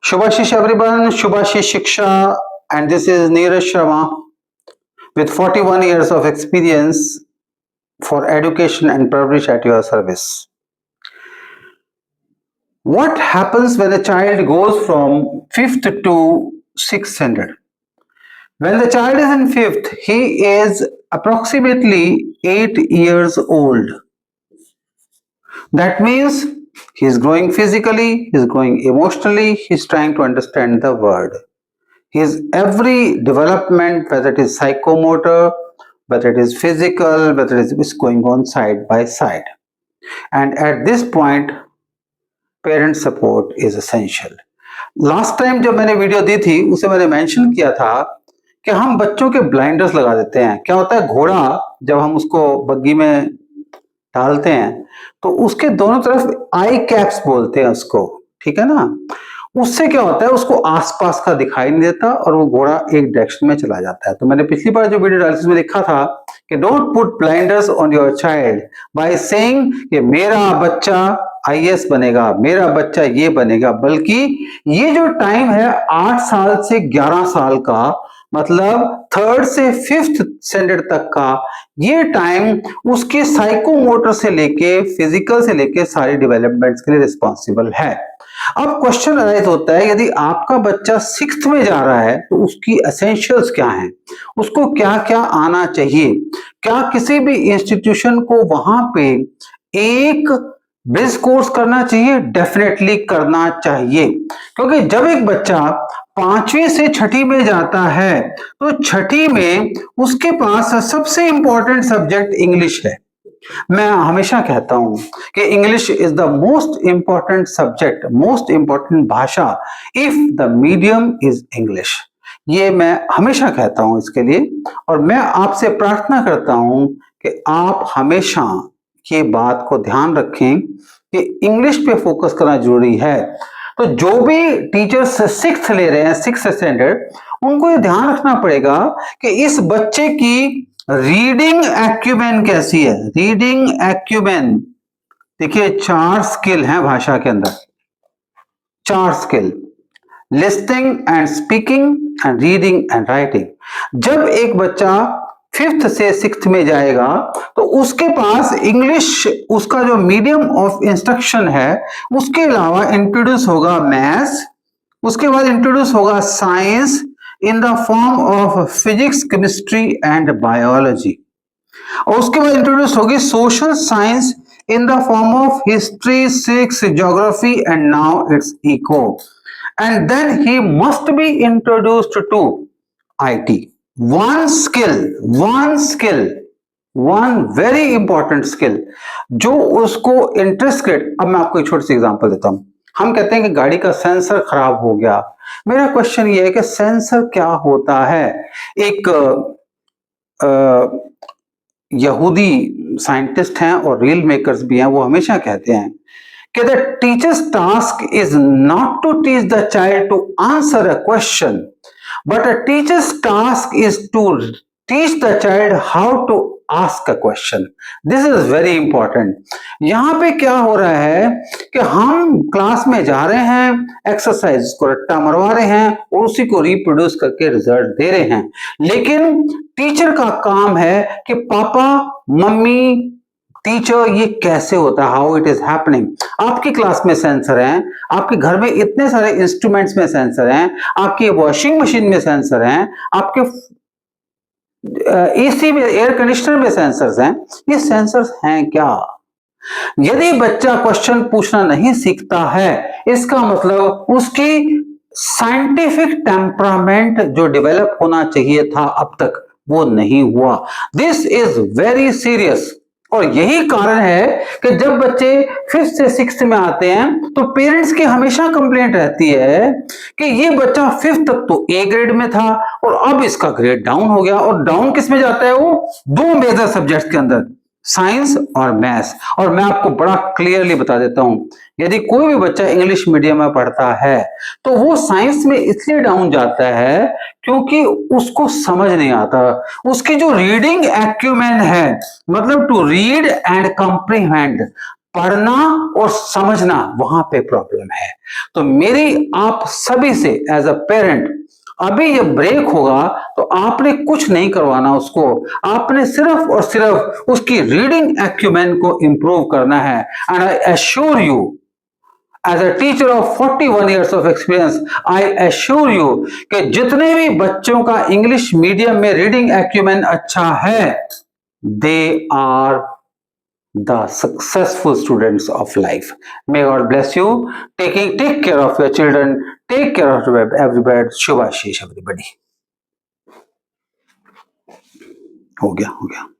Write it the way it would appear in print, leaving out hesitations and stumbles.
Shubhashish everyone, Shubhashish Shiksha, and this is Neeraj Sharma with 41 years of experience for education and publish at your service. What happens when a child goes from 5th to 6th standard? When the child is in 5th, he is approximately 8 years old. That means he is growing physically, he is growing emotionally, he is trying to understand the world. His every development, whether it is psychomotor, whether it is physical, whether it is going on side by side. And at this point, parent support is essential. Last time जब मैंने video दी थी उसे मैंने mention किया था कि हम बच्चों के ब्लाइंडर्स लगा देते हैं। क्या होता है, घोड़ा जब हम उसको बग्गी में डालते हैं तो उसके दोनों तरफ आई कैप्स बोलते हैं उसको, ठीक है ना। उससे क्या होता है, उसको आसपास का दिखाई नहीं देता और वो घोड़ा एक डायरेक्शन में चला जाता है। तो मैंने पिछली बार जो वीडियो डाली उसमें लिखा था कि don't put blinders on your child by saying कि मेरा बच्चा आईएएस बनेगा, मेरा बच्चा ये बनेगा, बल्कि ये जो टाइम है 8 साल से 11 साल का, मतलब 3rd से 5th स्टैंडर्ड तक का, ये टाइम उसके साइकोमोटर से लेके फिजिकल से लेके सारी डेवलपमेंट्स के लिए रिस्पॉन्सिबल है। अब क्वेश्चन अराइज होता है, यदि आपका बच्चा 6th में जा रहा है तो उसकी एसेंशियल्स क्या हैं, उसको क्या क्या आना चाहिए, क्या किसी भी इंस्टीट्यूशन को वहां पे एक ब्रिज कोर्स करना चाहिए? डेफिनेटली करना चाहिए, क्योंकि जब एक बच्चा 5वीं से 6ठी में जाता है तो 6ठी में उसके पास सबसे इंपॉर्टेंट सब्जेक्ट इंग्लिश है। मैं हमेशा कहता हूं कि English is the most important subject, most important भाषा if the medium is English. ये मैं हमेशा कहता हूं इसके लिए, और मैं आपसे प्रार्थना करता हूं कि आप हमेशा ये बात को ध्यान रखें कि इंग्लिश पे फोकस करना जरूरी है। तो जो भी टीचर्स 6th ले रहे हैं, 6th स्टैंडर्ड, उनको ये ध्यान रखना पड़ेगा कि इस बच्चे की रीडिंग एक्यूमेन कैसी है। रीडिंग एक्यूमेन, देखिए 4 स्किल हैं भाषा के अंदर, 4 skill: listening and speaking and reading and writing. जब एक बच्चा 5th से 6th में जाएगा तो उसके पास इंग्लिश, उसका जो मीडियम ऑफ इंस्ट्रक्शन है, उसके अलावा इंट्रोड्यूस होगा मैथ्स, उसके बाद इंट्रोड्यूस होगा science in the form of physics, chemistry and biology, और उसके बाद इंट्रोड्यूस होगी social science in the form of history, civics, geography and now it's eco, and then he must be introduced to IT. one very important skill जो उसको interest create. अब मैं आपको एक छोटी सी एग्जांपल देता हूं। हम कहते हैं कि गाड़ी का सेंसर खराब हो गया। मेरा क्वेश्चन ये है कि सेंसर क्या होता है? एक यहूदी साइंटिस्ट हैं और रील मेकर्स भी हैं, वो हमेशा कहते हैं कि the teacher's task is not to teach the child to answer a question, but a teacher's task is to teach the child how to ask a question. This is very important. यहां पे क्या हो रहा है कि हम class में जा रहे हैं, एक्सरसाइज को रट्टा मरवा रहे हैं और उसी को रिप्रोड्यूस करके रिजल्ट दे रहे हैं, लेकिन टीचर का काम है कि पापा, मम्मी, टीचर, ये कैसे होता है, हाउ इट इज हैपनिंग। आपकी क्लास में सेंसर हैं, आपके घर में इतने सारे इंस्ट्रूमेंट्स में सेंसर हैं, आपकी वॉशिंग मशीन में सेंसर हैं, आपके एसी में, एयर कंडीशनर में सेंसर्स हैं। ये सेंसर्स हैं क्या? यदि बच्चा क्वेश्चन पूछना नहीं सीखता है, इसका मतलब उसकी साइंटिफिक टेम्परामेंट जो डेवलप होना चाहिए था अब तक, वो नहीं हुआ। This is very serious. और यही कारण है कि जब बच्चे 5th से 6th में आते हैं तो पेरेंट्स की हमेशा कंप्लेंट रहती है कि ये बच्चा 5th तक तो ए ग्रेड में था और अब इसका ग्रेड डाउन हो गया। और डाउन किस में जाता है? वो 2 मेजर सब्जेक्ट्स के अंदर, साइंस और मैथ्स। और मैं आपको बड़ा क्लियरली बता देता हूं, यदि कोई भी बच्चा इंग्लिश मीडियम में पढ़ता है तो वो साइंस में इसलिए डाउन जाता है क्योंकि उसको समझ नहीं आता। उसकी जो रीडिंग एक्यूमेन है, मतलब टू रीड एंड कंप्रीहेंड, पढ़ना और समझना, वहां पे प्रॉब्लम है। तो मेरी आप सभी से एज अ पेरेंट, अभी ये ब्रेक होगा तो आपने कुछ नहीं करवाना उसको, आपने सिर्फ और सिर्फ उसकी रीडिंग एक्यूमेन को इंप्रूव करना है। And I assure you, as a teacher of 41 years of experience, I assure you कि जितने भी बच्चों का इंग्लिश मीडियम में रीडिंग एक्यूमेन अच्छा है, they are the successful students of life. May God bless you. Take care of your children. Take care of everybody. Shubhashish everybody. हो गया